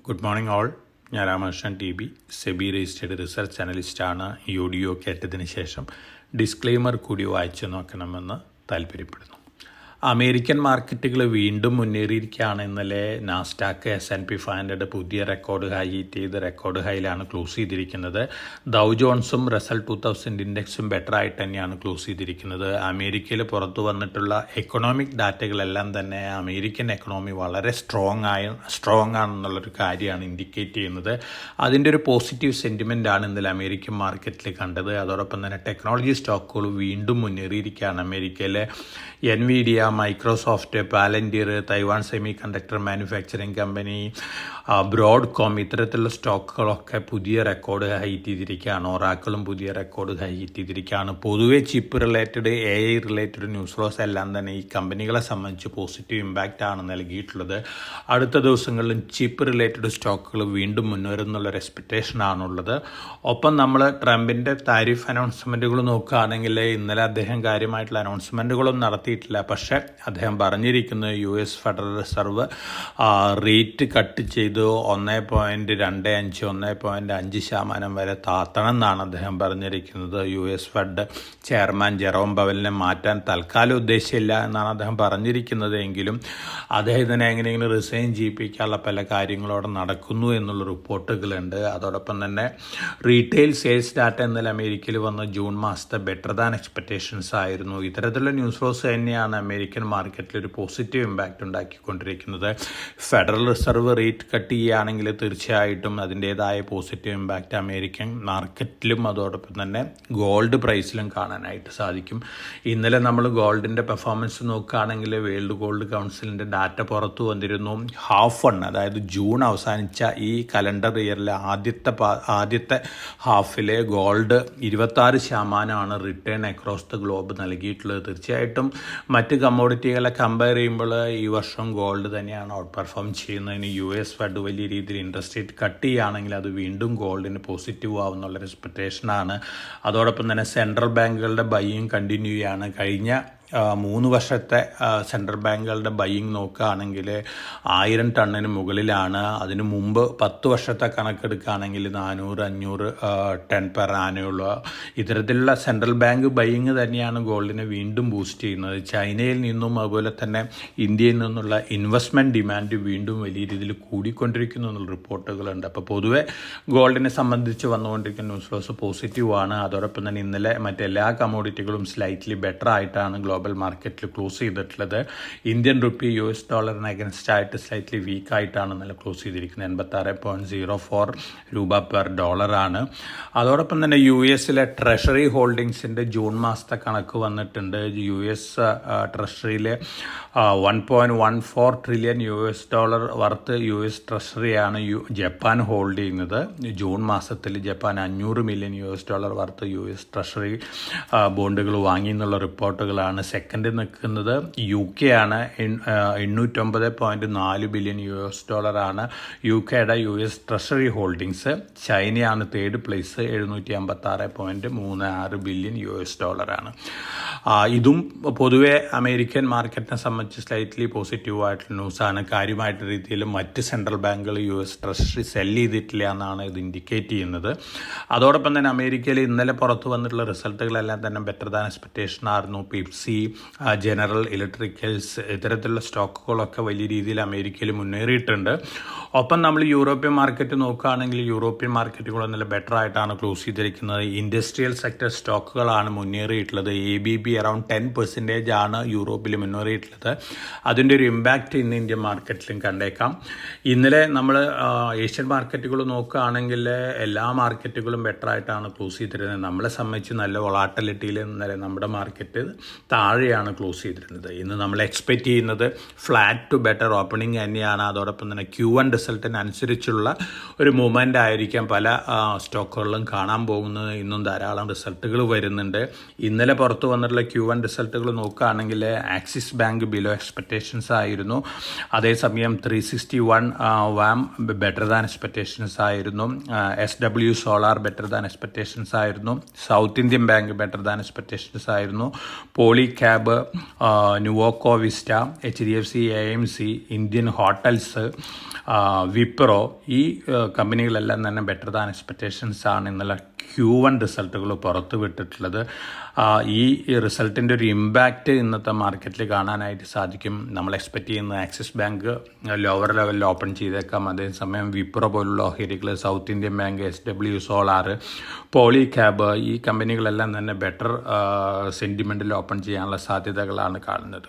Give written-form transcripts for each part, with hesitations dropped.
Good morning all. ഞാൻ Ramakrishnan T B, SEBI registered research അനലിസ്റ്റാണ്. ഈ ഓഡിയോ കേട്ടതിന് ശേഷം ഡിസ്ക്ലെയിമർ കൂടി വായിച്ചു നോക്കണമെന്ന് താല്പര്യപ്പെടുന്നു. അമേരിക്കൻ മാർക്കറ്റുകൾ വീണ്ടും മുന്നേറിയിരിക്കുകയാണ്. ഇന്നലെ നാസ്ഡാക്ക് S&P 500 പുതിയ റെക്കോർഡ് ഹൈ ഹിറ്റ് ചെയ്ത് റെക്കോർഡ് ഹൈയിലാണ് ക്ലോസ് ചെയ്തിരിക്കുന്നത്. ഡൗ ജോൺസും റസൽ 2000 ഇൻഡെക്സും ബെറ്റർ ആയിട്ട് തന്നെയാണ് ക്ലോസ് ചെയ്തിരിക്കുന്നത്. അമേരിക്കയിൽ പുറത്തു വന്നിട്ടുള്ള എക്കണോമിക് ഡാറ്റകളെല്ലാം തന്നെ അമേരിക്കൻ എക്കണോമി വളരെ സ്ട്രോങ് ആണെന്നുള്ളൊരു കാര്യമാണ് ഇൻഡിക്കേറ്റ് ചെയ്യുന്നത്. അതിൻ്റെ ഒരു പോസിറ്റീവ് സെൻറ്റിമെൻ്റ് ആണ് ഇന്നലെ അമേരിക്കൻ മാർക്കറ്റിൽ കണ്ടത്. അതോടൊപ്പം തന്നെ ടെക്നോളജി സ്റ്റോക്കുകൾ വീണ്ടും മുന്നേറിയിരിക്കുകയാണ്. അമേരിക്കയിലെ NVIDIA, Microsoft, Palantir, Taiwan semiconductor manufacturing company, Broadcom, ഇത്തരത്തിലുള്ള സ്റ്റോക്കുകളൊക്കെ പുതിയ റെക്കോർഡ് ഹൈറ്റ് ചെയ്തിരിക്കുകയാണ്. ഒറാക്കിളും പുതിയ റെക്കോർഡ് ഹൈറ്റ് ചെയ്തിരിക്കുകയാണ്. പൊതുവെ chip related, AI related news flows എല്ലാം തന്നെ ഈ കമ്പനികളെ സംബന്ധിച്ച് പോസിറ്റീവ് ഇമ്പാക്റ്റ് ആണ് നൽകിയിട്ടുള്ളത്. അടുത്ത ദിവസങ്ങളിലും ചിപ്പ് റിലേറ്റഡ് സ്റ്റോക്കുകൾ വീണ്ടും മുന്നേറുന്നുള്ളൊരു എക്സ്പെക്റ്റേഷൻ ആണുള്ളത്. ഒപ്പം നമ്മൾ ട്രംപിൻ്റെ താരിഫ് അനൗൺസ്മെൻറ്റുകൾ നോക്കുകയാണെങ്കിൽ ഇന്നലെ അദ്ദേഹം കാര്യമായിട്ടുള്ള അനൗൺസ്മെൻറ്റുകളൊന്നും നടത്തിയിട്ടില്ല. പക്ഷേ അദ്ദേഹം പറഞ്ഞിരിക്കുന്നത് US federal reserve rate cut ചെയ്ത് 1.25 1.5% വരെ താത്തണം എന്നാണ് അദ്ദേഹം പറഞ്ഞിരിക്കുന്നത്. US ഫെഡ് ചെയർമാൻ ജെറോം പവലിനെ മാറ്റാൻ തൽക്കാലം ഉദ്ദേശമില്ല എന്നാണ് അദ്ദേഹം പറഞ്ഞിരിക്കുന്നത്. എങ്കിലും അദ്ദേഹത്തിനെ എങ്ങനെയെങ്കിലും റിസൈൻ ചെയ്യിപ്പിക്കാനുള്ള പല കാര്യങ്ങളോടെ നടക്കുന്നു എന്നുള്ള റിപ്പോർട്ടുകളുണ്ട്. അതോടൊപ്പം തന്നെ റീറ്റെയിൽ സെയിൽസ് ഡാറ്റ ഇന്നലെ അമേരിക്കയിൽ വന്ന ജൂൺ മാസത്തെ ബെറ്റർ ദാൻ എക്സ്പെക്റ്റേഷൻസ് ആയിരുന്നു. ഇത്തരത്തിലുള്ള ന്യൂസ് ഫ്ലോസ് തന്നെയാണ് അമേരിക്കൻ മാർക്കറ്റിൽ ഒരു പോസിറ്റീവ് ഇമ്പാക്റ്റ് ഉണ്ടാക്കിക്കൊണ്ടിരിക്കുന്നത്. ഫെഡറൽ റിസർവ് റേറ്റ് കട്ട് ചെയ്യുകയാണെങ്കിൽ തീർച്ചയായിട്ടും അതിൻ്റേതായ പോസിറ്റീവ് ഇമ്പാക്റ്റ് അമേരിക്കൻ മാർക്കറ്റിലും അതോടൊപ്പം തന്നെ ഗോൾഡ് പ്രൈസിലും കാണാനായിട്ട് സാധിക്കും. ഇന്നലെ നമ്മൾ ഗോൾഡിൻ്റെ പെർഫോമൻസ് നോക്കുകയാണെങ്കിൽ വേൾഡ് ഗോൾഡ് കൗൺസിലിൻ്റെ ഡാറ്റ പുറത്തു വന്നിരുന്നു. അതായത് ജൂൺ അവസാനിച്ച ഈ കലണ്ടർ ഇയറിലെ ആദ്യത്തെ ഹാഫിലെ gold 26% return across the globe നൽകിയിട്ടുള്ളത്. തീർച്ചയായിട്ടും മറ്റ് കമ്മോഡിറ്റികളെ കമ്പയർ ചെയ്യുമ്പോൾ ഈ വർഷം ഗോൾഡ് തന്നെയാണ് ഔട്ട് പെർഫോം ചെയ്യുന്നതിന്. US ഫെഡ് വലിയ രീതിയിൽ ഇൻട്രസ്റ്റ് റേറ്റ് കട്ട് ചെയ്യുകയാണെങ്കിൽ അത് വീണ്ടും ഗോൾഡിന് പോസിറ്റീവ് ആവുന്നുള്ളൊരു എക്സ്പെക്റ്റേഷനാണ്. അതോടൊപ്പം തന്നെ സെൻട്രൽ ബാങ്കുകളുടെ ബൈയിങ് കണ്ടിന്യൂ ചെയ്യാണ്. കഴിഞ്ഞ 3 വർഷത്തെ സെൻട്രൽ ബാങ്കുകളുടെ ബൈയിങ് നോക്കുകയാണെങ്കിൽ 1000 ടണ്ണിന് മുകളിലാണ്. അതിന് മുമ്പ് 10 വർഷത്തെ കണക്കെടുക്കുകയാണെങ്കിൽ 400-500 ടൺ പെർ ആനുള്ള ഇത്തരത്തിലുള്ള സെൻട്രൽ ബാങ്ക് ബൈയിങ് തന്നെയാണ് ഗോൾഡിനെ വീണ്ടും ബൂസ്റ്റ് ചെയ്യുന്നത്. ചൈനയിൽ നിന്നും അതുപോലെ തന്നെ ഇന്ത്യയിൽ നിന്നുള്ള ഇൻവെസ്റ്റ്മെൻറ്റ് ഡിമാൻഡ് വീണ്ടും വലിയ രീതിയിൽ കൂടിക്കൊണ്ടിരിക്കുന്നു എന്നുള്ള റിപ്പോർട്ടുകളുണ്ട്. അപ്പോൾ പൊതുവെ ഗോൾഡിനെ സംബന്ധിച്ച് വന്നുകൊണ്ടിരിക്കുന്ന ന്യൂസ് ഫ്ലോസ് പോസിറ്റീവാണ്. അതോടൊപ്പം തന്നെ ഇന്നലെ മറ്റെല്ലാ കമ്മോഡിറ്റികളും സ്ലൈറ്റ്ലി ബെറ്റർ ആയിട്ടാണ് ഗ്ലോബൽ മാർക്കറ്റിൽ ക്ലോസ് ചെയ്തിട്ടുള്ളത്. ഇന്ത്യൻ റുപ്പി US ഡോളറിന് അഗൻസ്റ്റ് ആയിട്ട് സ്ലൈറ്റ്ലി വീക്കായിട്ടാണ് ഇന്നലെ ക്ലോസ് ചെയ്തിരിക്കുന്നത്. 86.04 രൂപ പെർ ഡോളറാണ്. അതോടൊപ്പം തന്നെ US ട്രഷറി ഹോൾഡിങ്സിൻ്റെ ജൂൺ മാസത്തെ കണക്ക് വന്നിട്ടുണ്ട്. US ട്രഷറിയിൽ $1.14 ട്രില്യൺ വർത്ത് US ട്രഷറിയാണ് ജപ്പാൻ ഹോൾഡ് ചെയ്യുന്നത്. ജൂൺ മാസത്തിൽ Japan $500 million worth US treasury ബോണ്ടുകൾ വാങ്ങി എന്നുള്ള റിപ്പോർട്ടുകളാണ്. സെക്കൻഡ് നിൽക്കുന്നത് UK ആണ്. 809.4 ബില്യൺ ആണ് UKയുടെ US ട്രഷറി ഹോൾഡിങ്സ്. ചൈനയാണ് തേർഡ് പ്ലേസ്, 756.36 ബില്യൺ ആണ്. ഇതും പൊതുവെ അമേരിക്കൻ മാർക്കറ്റിനെ സംബന്ധിച്ച് സ്ലൈറ്റ്ലി പോസിറ്റീവായിട്ടുള്ള ന്യൂസാണ്. കാര്യമായിട്ട് രീതിയിൽ മറ്റ് സെൻട്രൽ ബാങ്കുകൾ US ട്രഷറി സെല്ല് ചെയ്തിട്ടില്ല എന്നാണ് ഇത് ഇൻഡിക്കേറ്റ് ചെയ്യുന്നത്. അതോടൊപ്പം തന്നെ അമേരിക്കയിൽ ഇന്നലെ പുറത്തു വന്നിട്ടുള്ള റിസൾട്ടുകളെല്ലാം തന്നെ ബെറ്റർ ദാൻ എക്സ്പെക്റ്റേഷൻ ആയിരുന്നു. പെപ്സി, ജനറൽ ഇലക്ട്രിക്കൽസ് ഇത്തരത്തിലുള്ള സ്റ്റോക്കുകളൊക്കെ വലിയ രീതിയിൽ അമേരിക്കയിൽ മുന്നേറിയിട്ടുണ്ട്. ഒപ്പം നമ്മൾ യൂറോപ്യൻ മാർക്കറ്റ് നോക്കുകയാണെങ്കിൽ യൂറോപ്യൻ മാർക്കറ്റുകൾ നല്ല ബെറ്റർ ആയിട്ടാണ് ക്ലോസ് ചെയ്തിരിക്കുന്നത്. ഇൻഡസ്ട്രിയൽ സെക്ടർ സ്റ്റോക്കുകളാണ് മുന്നേറിയിട്ടുള്ളത്. ABB അറൗണ്ട് 10% ആണ് യൂറോപ്പിൽ മുന്നേറിയിട്ടുള്ളത്. അതിൻ്റെ ഒരു ഇമ്പാക്റ്റ് ഇന്ന് ഇന്ത്യൻ മാർക്കറ്റിലും കണ്ടേക്കാം. ഇന്നലെ നമ്മൾ ഏഷ്യൻ മാർക്കറ്റുകൾ നോക്കുകയാണെങ്കിൽ എല്ലാ മാർക്കറ്റുകളും ബെറ്റർ ആയിട്ടാണ് ക്ലോസ് ചെയ്തിരുന്നത്. നമ്മളെ സംബന്ധിച്ച് നല്ല വൊളാറ്റിലിറ്റിയിൽ ഇന്നലെ നമ്മുടെ മാർക്കറ്റ് താഴെയാണ് ക്ലോസ് ചെയ്തിരുന്നത്. ഇന്ന് നമ്മൾ എക്സ്പെക്റ്റ് ചെയ്യുന്നത് ഫ്ലാറ്റ് ടു ബെറ്റർ ഓപ്പണിംഗ് തന്നെയാണ്. അതോടൊപ്പം തന്നെ Q1 റിസൾട്ടിനനുസരിച്ചുള്ള ഒരു മൂവ്മെൻ്റ് ആയിരിക്കാം പല സ്റ്റോക്കുകളിലും കാണാൻ പോകുന്നത്. ഇന്നും ധാരാളം റിസൾട്ടുകൾ വരുന്നുണ്ട്. ഇന്നലെ പുറത്തു വന്നിട്ടുള്ള Q1 റിസൾട്ടുകൾ നോക്കുകയാണെങ്കിൽ ആക്സിസ് ബാങ്ക് ബിലോ എക്സ്പെക്റ്റേഷൻസ് ആയിരുന്നു. അതേസമയം 361 വാം ബെറ്റർ ദാൻ എക്സ്പെക്റ്റേഷൻസ് ആയിരുന്നു. SW solar better than expectations ആയിരുന്നു. South Indian Bank better than expectations ആയിരുന്നു. പോളി പോളിക്യാബ്, നുവോക്കോ വിസ്റ്റ, HDFC AMC, ഇന്ത്യൻ ഹോട്ടൽസ്, വിപ്രോ, ഈ കമ്പനികളെല്ലാം തന്നെ ബെറ്റർ ദാൻ എക്സ്പെക്റ്റേഷൻസ് ആണ് ഇന്നലെ Q1 റിസൾട്ടുകൾ പുറത്തു വിട്ടിട്ടുള്ളത്. ഈ റിസൾട്ടിൻ്റെ ഒരു ഇമ്പാക്റ്റ് ഇന്നത്തെ മാർക്കറ്റിൽ കാണാനായിട്ട് സാധിക്കും. നമ്മൾ എക്സ്പെക്റ്റ് ചെയ്യുന്ന ആക്സിസ് ബാങ്ക് ലോവർ ലെവലിൽ ഓപ്പൺ ചെയ്തേക്കാം. അതേസമയം വിപ്രോ പോലുള്ള ഓഹരികൾ, south Indian bank, SW solar, Polycab, ഈ കമ്പനികളെല്ലാം തന്നെ ബെറ്റർ സെൻറ്റിമെൻറ്റിൽ ഓപ്പൺ ചെയ്യാനുള്ള സാധ്യതകളാണ് കാണുന്നത്.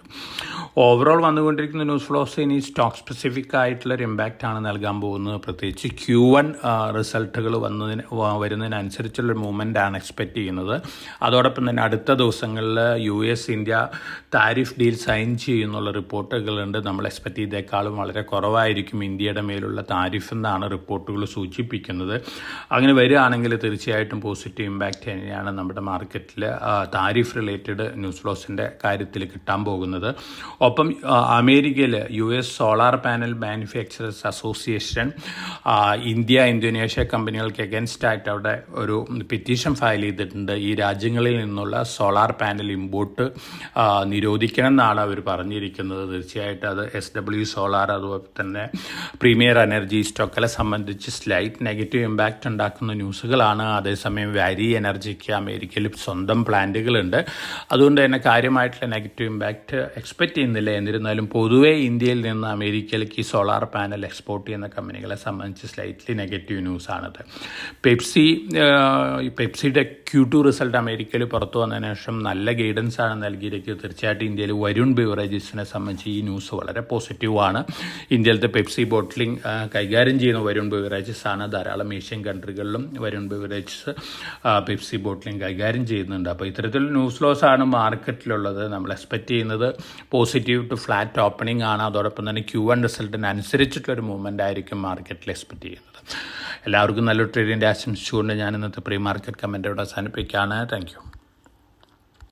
ഓവറോൾ വന്നുകൊണ്ടിരിക്കുന്ന ന്യൂസ് ഫ്ലോസ് ഇനി സ്റ്റോക്ക് സ്പെസിഫിക് ആയിട്ടുള്ളൊരു ഇമ്പാക്റ്റാണ് നൽകാൻ പോകുന്നത്. പ്രത്യേകിച്ച് Q1 റിസൾട്ടുകൾ വരുന്നതിനനുസരിച്ചുള്ളൊരു മൂവ്മെൻറ്റാണ് എക്സ്പെക്റ്റ് ചെയ്യുന്നത്. അതോടൊപ്പം തന്നെ അടുത്ത ദിവസങ്ങളിൽ US India tariff deal sign ചെയ്യുന്നുള്ള റിപ്പോർട്ടുകളുണ്ട്. നമ്മൾ എക്സ്പെക്റ്റ് ചെയ്തേക്കാളും വളരെ കുറവായിരിക്കും ഇന്ത്യയുടെ മേലുള്ള താരിഫ് എന്നാണ് റിപ്പോർട്ടുകൾ സൂചിപ്പിക്കുന്നത്. അങ്ങനെ വരികയാണെങ്കിൽ തീർച്ചയായിട്ടും പോസിറ്റീവ് ഇമ്പാക്റ്റ് തന്നെയാണ് നമ്മുടെ മാർക്കറ്റിൽ താരിഫ് റിലേറ്റഡ് ന്യൂസ് ഫ്ലോസിൻ്റെ കാര്യത്തിൽ കിട്ടാൻ പോകുന്നത്. ഒപ്പം അമേരിക്കയിൽ US solar panel manufacturers association Indonesia കമ്പനികൾക്ക് എഗൻസ്റ്റ് ആയിട്ട് അവിടെ ഒരു പെറ്റീഷൻ ഫയൽ ചെയ്തിട്ടുണ്ട്. ഈ രാജ്യങ്ങളിൽ നിന്നുള്ള സോളാർ പാനൽ ഇമ്പോർട്ട് നിരോധിക്കണം എന്നാണ് അവർ പറഞ്ഞിരിക്കുന്നത്. തീർച്ചയായിട്ടും അത് SW സോളാർ അതുപോലെ തന്നെ പ്രീമിയർ എനർജി സ്റ്റോക്കുകളെ സംബന്ധിച്ച് സ്ലൈറ്റ് നെഗറ്റീവ് ഇമ്പാക്റ്റ് ഉണ്ടാക്കുന്ന ന്യൂസുകളാണ്. അതേസമയം വാരി എനർജിക്ക് അമേരിക്കയിൽ സ്വന്തം പ്ലാന്റുകളുണ്ട്. അതുകൊണ്ട് തന്നെ കാര്യമായിട്ടുള്ള നെഗറ്റീവ് ഇമ്പാക്റ്റ് എക്സ്പെക്റ്റ് ചെയ്യുന്നില്ല. എന്നിരുന്നാലും പൊതുവേ ഇന്ത്യയിൽ നിന്ന് അമേരിക്കയിലേക്ക് ഈ സോളാർ പാനൽ എക്സ്പോർട്ട് ചെയ്യുന്ന കമ്പനികളെ സംബന്ധിച്ച് സ്ലൈറ്റ്ലി നെഗറ്റീവ് ന്യൂസാണത്. പെപ്സിയുടെ Q2 റിസൾട്ട് അമേരിക്കയിൽ പുറത്തു വന്നതിന് ശേഷം നല്ല ഗൈഡൻസ് ആണ് നൽകിയിരിക്കുന്നത്. തീർച്ചയായിട്ടും ഇന്ത്യയിൽ വരുൺ ബിവറേജസിനെ സംബന്ധിച്ച് ഈ ന്യൂസ് വളരെ പോസിറ്റീവാണ്. ഇന്ത്യയിലത്തെ പെപ്സി ബോട്ടിലിംഗ് കൈകാര്യം ചെയ്യുന്ന വരുൺ ബിവറേജസ് ആണ്. ധാരാളം ഏഷ്യൻ കൺട്രികളിലും വരുൺ ബിവറേജസ് പെപ്സി ബോട്ടിലിംഗ് കൈകാര്യം ചെയ്യുന്നുണ്ട്. അപ്പോൾ ഇത്തരത്തിലുള്ള ന്യൂസ് ലോസ് ആണ് മാർക്കറ്റിലുള്ളത്. നമ്മൾ എക്സ്പെക്റ്റ് ചെയ്യുന്നത് പോസിറ്റീവ് ടു ഫ്ലാറ്റ് ഓപ്പണിംഗ് ആണ്. അതോടൊപ്പം തന്നെ Q1 റിസൾട്ടിനനുസരിച്ചിട്ടുള്ളൊരു മൂവ്മെൻ്റ് ആയിരിക്കും മാർക്കറ്റിൽ എക്സ്പെക്റ്റ് ചെയ്യുന്നത്. എല്ലാവർക്കും നല്ലൊരു ട്രേഡിൻ്റെ ആശംസിച്ചുകൊണ്ട് ഞാൻ ഇന്നത്തെ പ്രീ മാർക്കറ്റ് കമൻറ്റോട് അവസാനിപ്പിക്കുകയാണ്. Thank you.